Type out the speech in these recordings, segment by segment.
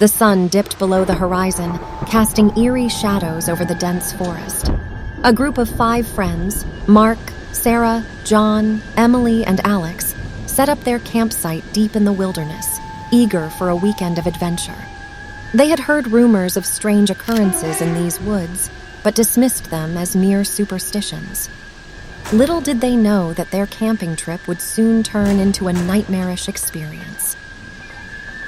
The sun dipped below the horizon, casting eerie shadows over the dense forest. A group of 5 friends, Mark, Sarah, John, Emily, and Alex, set up their campsite deep in the wilderness, eager for a weekend of adventure. They had heard rumors of strange occurrences in these woods, but dismissed them as mere superstitions. Little did they know that their camping trip would soon turn into a nightmarish experience.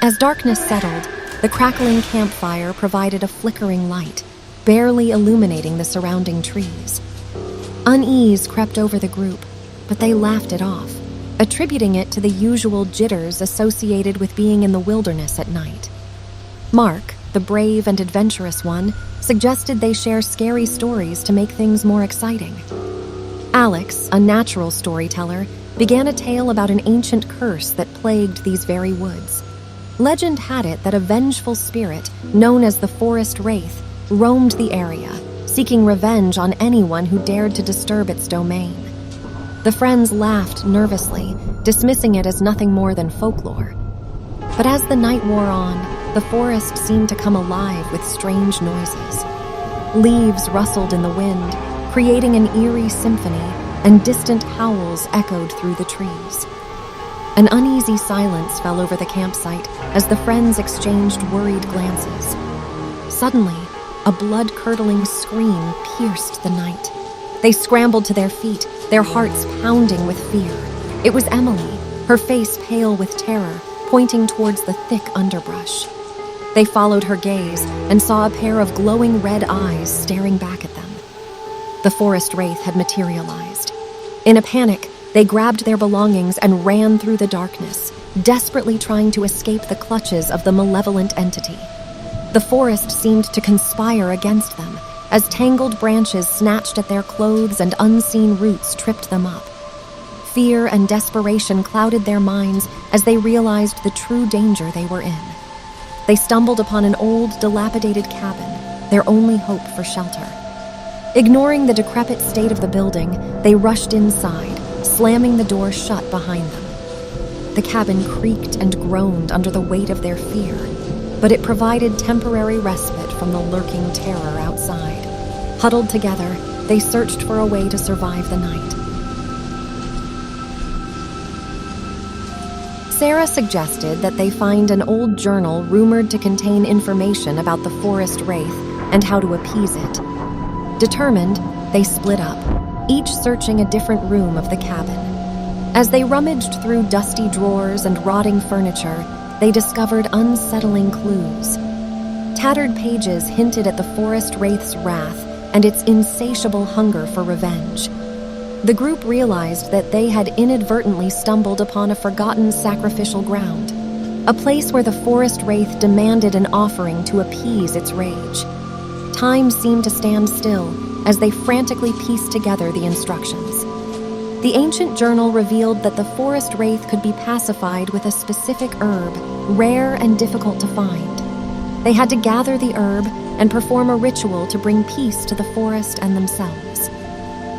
As darkness settled, the crackling campfire provided a flickering light, barely illuminating the surrounding trees. Unease crept over the group, but they laughed it off, attributing it to the usual jitters associated with being in the wilderness at night. Mark, the brave and adventurous one, suggested they share scary stories to make things more exciting. Alex, a natural storyteller, began a tale about an ancient curse that plagued these very woods. Legend had it that a vengeful spirit, known as the Forest Wraith, roamed the area, seeking revenge on anyone who dared to disturb its domain. The friends laughed nervously, dismissing it as nothing more than folklore. But as the night wore on, the forest seemed to come alive with strange noises. Leaves rustled in the wind, creating an eerie symphony, and distant howls echoed through the trees. An uneasy silence fell over the campsite as the friends exchanged worried glances. Suddenly, a blood-curdling scream pierced the night. They scrambled to their feet, their hearts pounding with fear. It was Emily, her face pale with terror, pointing towards the thick underbrush. They followed her gaze and saw a pair of glowing red eyes staring back at them. The Forest Wraith had materialized. In a panic, they grabbed their belongings and ran through the darkness, desperately trying to escape the clutches of the malevolent entity. The forest seemed to conspire against them, as tangled branches snatched at their clothes and unseen roots tripped them up. Fear and desperation clouded their minds as they realized the true danger they were in. They stumbled upon an old, dilapidated cabin, their only hope for shelter. Ignoring the decrepit state of the building, they rushed inside, slamming the door shut behind them. The cabin creaked and groaned under the weight of their fear, but it provided temporary respite from the lurking terror outside. Huddled together, they searched for a way to survive the night. Sarah suggested that they find an old journal rumored to contain information about the Forest Wraith and how to appease it. Determined, they split up, each searching a different room of the cabin. As they rummaged through dusty drawers and rotting furniture, they discovered unsettling clues. Tattered pages hinted at the Forest Wraith's wrath and its insatiable hunger for revenge. The group realized that they had inadvertently stumbled upon a forgotten sacrificial ground, a place where the Forest Wraith demanded an offering to appease its rage. Time seemed to stand still as they frantically pieced together the instructions. The ancient journal revealed that the Forest Wraith could be pacified with a specific herb, rare and difficult to find. They had to gather the herb and perform a ritual to bring peace to the forest and themselves.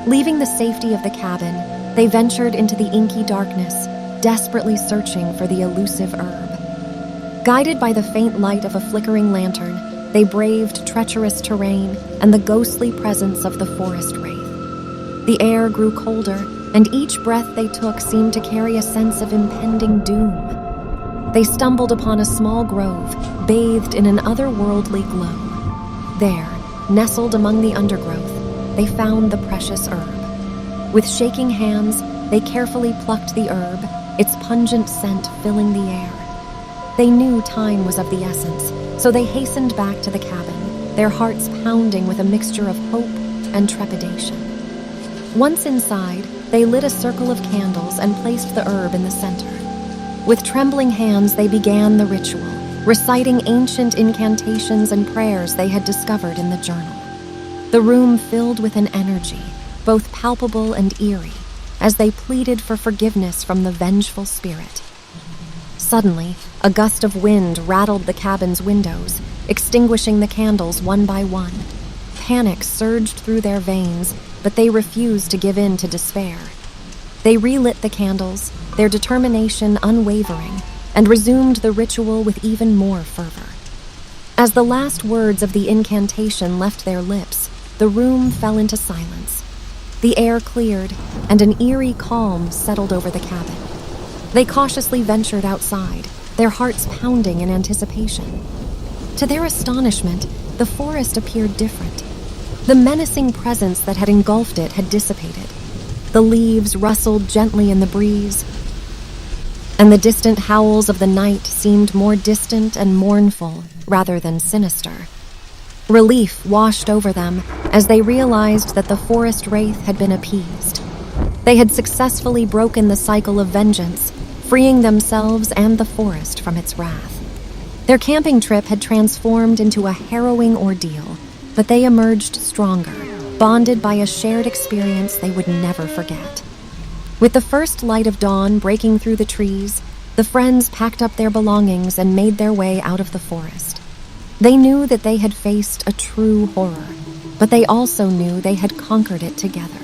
Leaving the safety of the cabin, they ventured into the inky darkness, desperately searching for the elusive herb. Guided by the faint light of a flickering lantern, they braved treacherous terrain and the ghostly presence of the Forest Wraith. The air grew colder, and each breath they took seemed to carry a sense of impending doom. They stumbled upon a small grove, bathed in an otherworldly glow. There, nestled among the undergrowth, they found the precious herb. With shaking hands, they carefully plucked the herb, its pungent scent filling the air. They knew time was of the essence, so they hastened back to the cabin, their hearts pounding with a mixture of hope and trepidation. Once inside, they lit a circle of candles and placed the herb in the center. With trembling hands, they began the ritual, reciting ancient incantations and prayers they had discovered in the journal. The room filled with an energy, both palpable and eerie, as they pleaded for forgiveness from the vengeful spirit. Suddenly, a gust of wind rattled the cabin's windows, extinguishing the candles one by one. Panic surged through their veins, but they refused to give in to despair. They relit the candles, their determination unwavering, and resumed the ritual with even more fervor. As the last words of the incantation left their lips, the room fell into silence. The air cleared, and an eerie calm settled over the cabin. They cautiously ventured outside, their hearts pounding in anticipation. To their astonishment, the forest appeared different. The menacing presence that had engulfed it had dissipated. The leaves rustled gently in the breeze, and the distant howls of the night seemed more distant and mournful rather than sinister. Relief washed over them as they realized that the Forest Wraith had been appeased. They had successfully broken the cycle of vengeance, freeing themselves and the forest from its wrath. Their camping trip had transformed into a harrowing ordeal, but they emerged stronger, bonded by a shared experience they would never forget. With the first light of dawn breaking through the trees, the friends packed up their belongings and made their way out of the forest. They knew that they had faced a true horror, but they also knew they had conquered it together.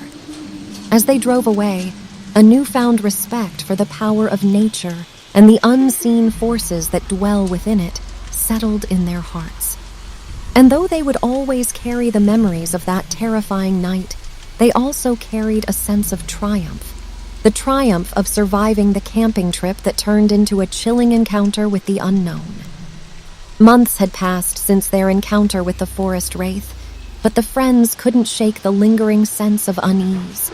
As they drove away, a newfound respect for the power of nature and the unseen forces that dwell within it settled in their hearts. And though they would always carry the memories of that terrifying night, they also carried a sense of triumph. The triumph of surviving the camping trip that turned into a chilling encounter with the unknown. Months had passed since their encounter with the Forest Wraith, but the friends couldn't shake the lingering sense of unease.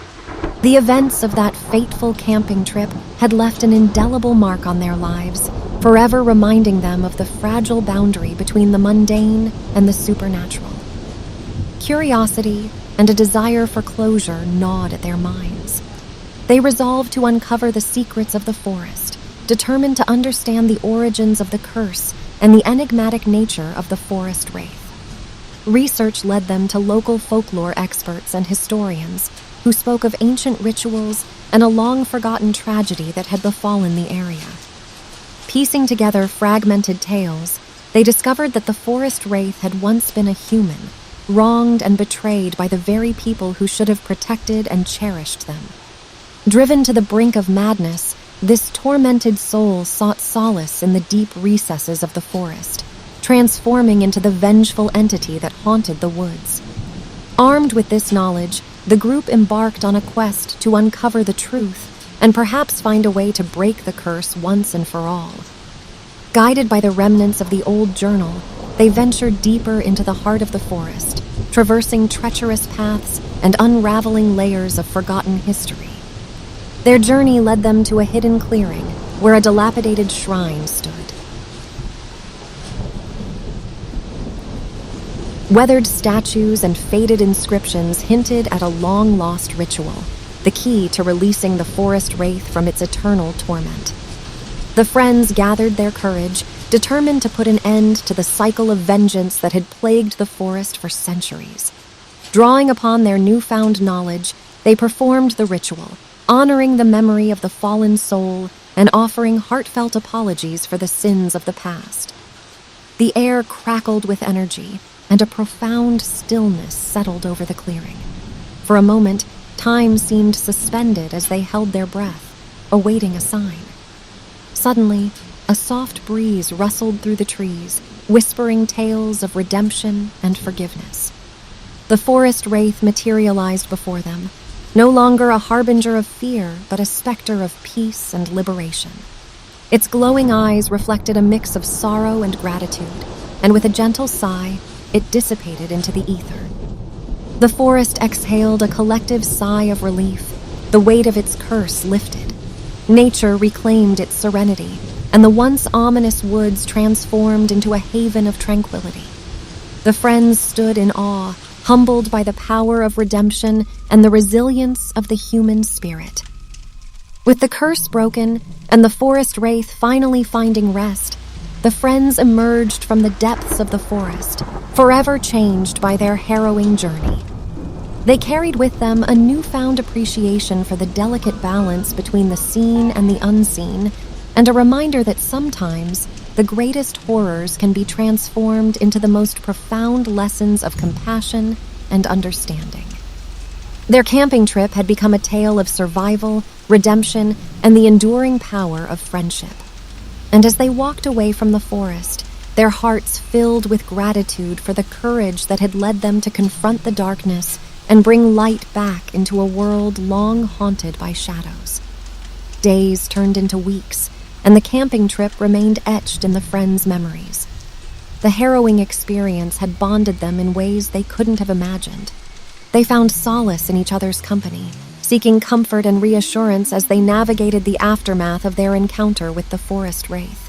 The events of that fateful camping trip had left an indelible mark on their lives, forever reminding them of the fragile boundary between the mundane and the supernatural. Curiosity and a desire for closure gnawed at their minds. They resolved to uncover the secrets of the forest, determined to understand the origins of the curse and the enigmatic nature of the Forest Wraith. Research led them to local folklore experts and historians who spoke of ancient rituals and a long-forgotten tragedy that had befallen the area. Piecing together fragmented tales, they discovered that the Forest Wraith had once been a human, wronged and betrayed by the very people who should have protected and cherished them. Driven to the brink of madness, this tormented soul sought solace in the deep recesses of the forest, transforming into the vengeful entity that haunted the woods. Armed with this knowledge, the group embarked on a quest to uncover the truth and perhaps find a way to break the curse once and for all. Guided by the remnants of the old journal, they ventured deeper into the heart of the forest, traversing treacherous paths and unraveling layers of forgotten history. Their journey led them to a hidden clearing where a dilapidated shrine stood. Weathered statues and faded inscriptions hinted at a long-lost ritual, the key to releasing the Forest Wraith from its eternal torment. The friends gathered their courage, determined to put an end to the cycle of vengeance that had plagued the forest for centuries. Drawing upon their newfound knowledge, they performed the ritual, honoring the memory of the fallen soul and offering heartfelt apologies for the sins of the past. The air crackled with energy, and a profound stillness settled over the clearing. For a moment, time seemed suspended as they held their breath, awaiting a sign. Suddenly, a soft breeze rustled through the trees, whispering tales of redemption and forgiveness. The Forest Wraith materialized before them, no longer a harbinger of fear, but a specter of peace and liberation. Its glowing eyes reflected a mix of sorrow and gratitude, and with a gentle sigh, it dissipated into the ether. The forest exhaled a collective sigh of relief, the weight of its curse lifted. Nature reclaimed its serenity, and the once ominous woods transformed into a haven of tranquility. The friends stood in awe, humbled by the power of redemption and the resilience of the human spirit. With the curse broken and the Forest Wraith finally finding rest, the friends emerged from the depths of the forest, forever changed by their harrowing journey. They carried with them a newfound appreciation for the delicate balance between the seen and the unseen, and a reminder that sometimes the greatest horrors can be transformed into the most profound lessons of compassion and understanding. Their camping trip had become a tale of survival, redemption, and the enduring power of friendship. And as they walked away from the forest, their hearts filled with gratitude for the courage that had led them to confront the darkness and bring light back into a world long haunted by shadows. Days turned into weeks, and the camping trip remained etched in the friends' memories. The harrowing experience had bonded them in ways they couldn't have imagined. They found solace in each other's company, seeking comfort and reassurance as they navigated the aftermath of their encounter with the Forest Wraith.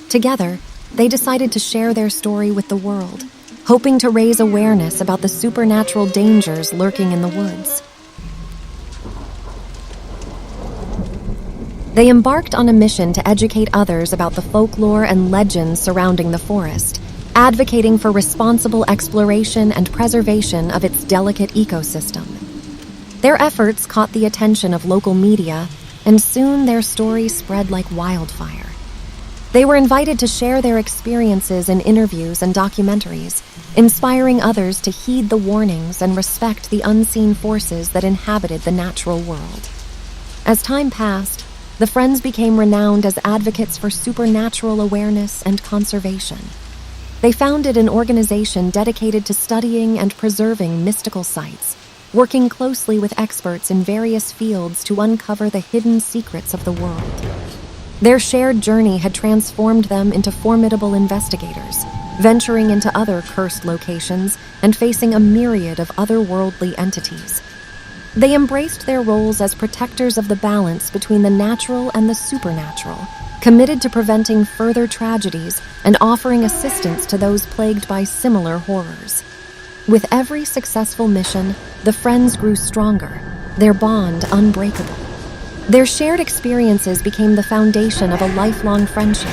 Together, they decided to share their story with the world, hoping to raise awareness about the supernatural dangers lurking in the woods. They embarked on a mission to educate others about the folklore and legends surrounding the forest, advocating for responsible exploration and preservation of its delicate ecosystem. Their efforts caught the attention of local media, and soon their story spread like wildfire. They were invited to share their experiences in interviews and documentaries, inspiring others to heed the warnings and respect the unseen forces that inhabited the natural world. As time passed, the friends became renowned as advocates for supernatural awareness and conservation. They founded an organization dedicated to studying and preserving mystical sites, working closely with experts in various fields to uncover the hidden secrets of the world. Their shared journey had transformed them into formidable investigators, venturing into other cursed locations and facing a myriad of otherworldly entities. They embraced their roles as protectors of the balance between the natural and the supernatural, committed to preventing further tragedies and offering assistance to those plagued by similar horrors. With every successful mission, the friends grew stronger, their bond unbreakable. Their shared experiences became the foundation of a lifelong friendship,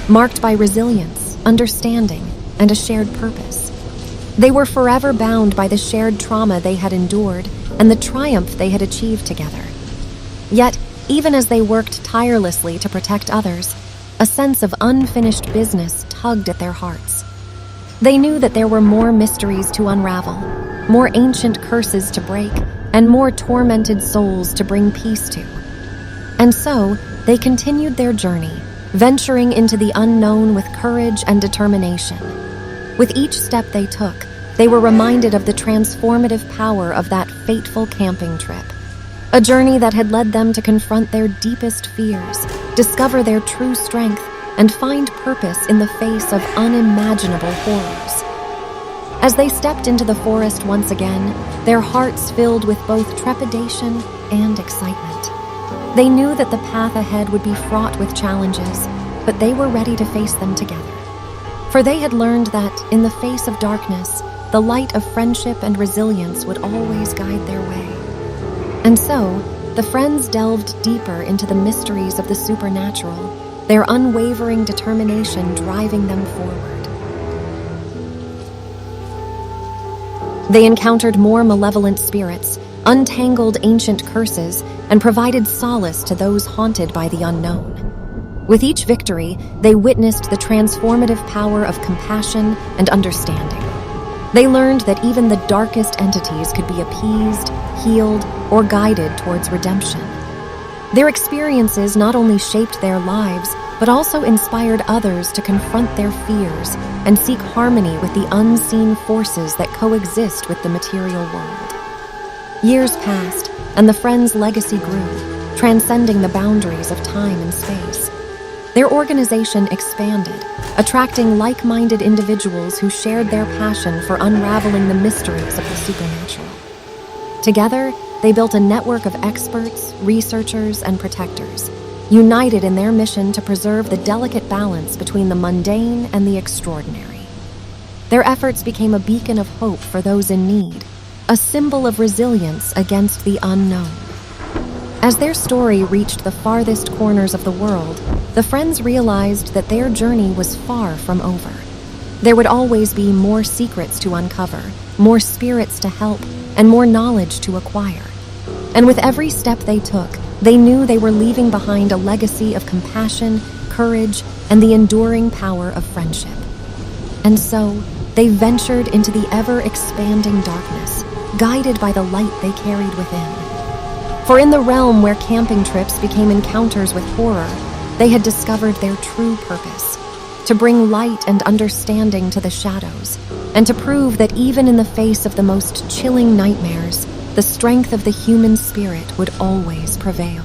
marked by resilience, understanding, and a shared purpose. They were forever bound by the shared trauma they had endured and the triumph they had achieved together. Yet, even as they worked tirelessly to protect others, a sense of unfinished business tugged at their hearts. They knew that there were more mysteries to unravel, more ancient curses to break, and more tormented souls to bring peace to. And so, they continued their journey, venturing into the unknown with courage and determination. With each step they took, they were reminded of the transformative power of that fateful camping trip, a journey that had led them to confront their deepest fears, discover their true strength, and find purpose in the face of unimaginable horrors. As they stepped into the forest once again, their hearts filled with both trepidation and excitement. They knew that the path ahead would be fraught with challenges, but they were ready to face them together. For they had learned that, in the face of darkness, the light of friendship and resilience would always guide their way. And so, the friends delved deeper into the mysteries of the supernatural, their unwavering determination driving them forward. They encountered more malevolent spirits, untangled ancient curses, and provided solace to those haunted by the unknown. With each victory, they witnessed the transformative power of compassion and understanding. They learned that even the darkest entities could be appeased, healed, or guided towards redemption. Their experiences not only shaped their lives, but also inspired others to confront their fears and seek harmony with the unseen forces that coexist with the material world. Years passed, and the friends' legacy grew, transcending the boundaries of time and space. Their organization expanded, attracting like-minded individuals who shared their passion for unraveling the mysteries of the supernatural. Together, they built a network of experts, researchers, and protectors, united in their mission to preserve the delicate balance between the mundane and the extraordinary. Their efforts became a beacon of hope for those in need, a symbol of resilience against the unknown. As their story reached the farthest corners of the world, the friends realized that their journey was far from over. There would always be more secrets to uncover, more spirits to help, and more knowledge to acquire. And with every step they took, they knew they were leaving behind a legacy of compassion, courage, and the enduring power of friendship. And so, they ventured into the ever-expanding darkness, guided by the light they carried within. For in the realm where camping trips became encounters with horror, they had discovered their true purpose: to bring light and understanding to the shadows, and to prove that even in the face of the most chilling nightmares, the strength of the human spirit would always prevail.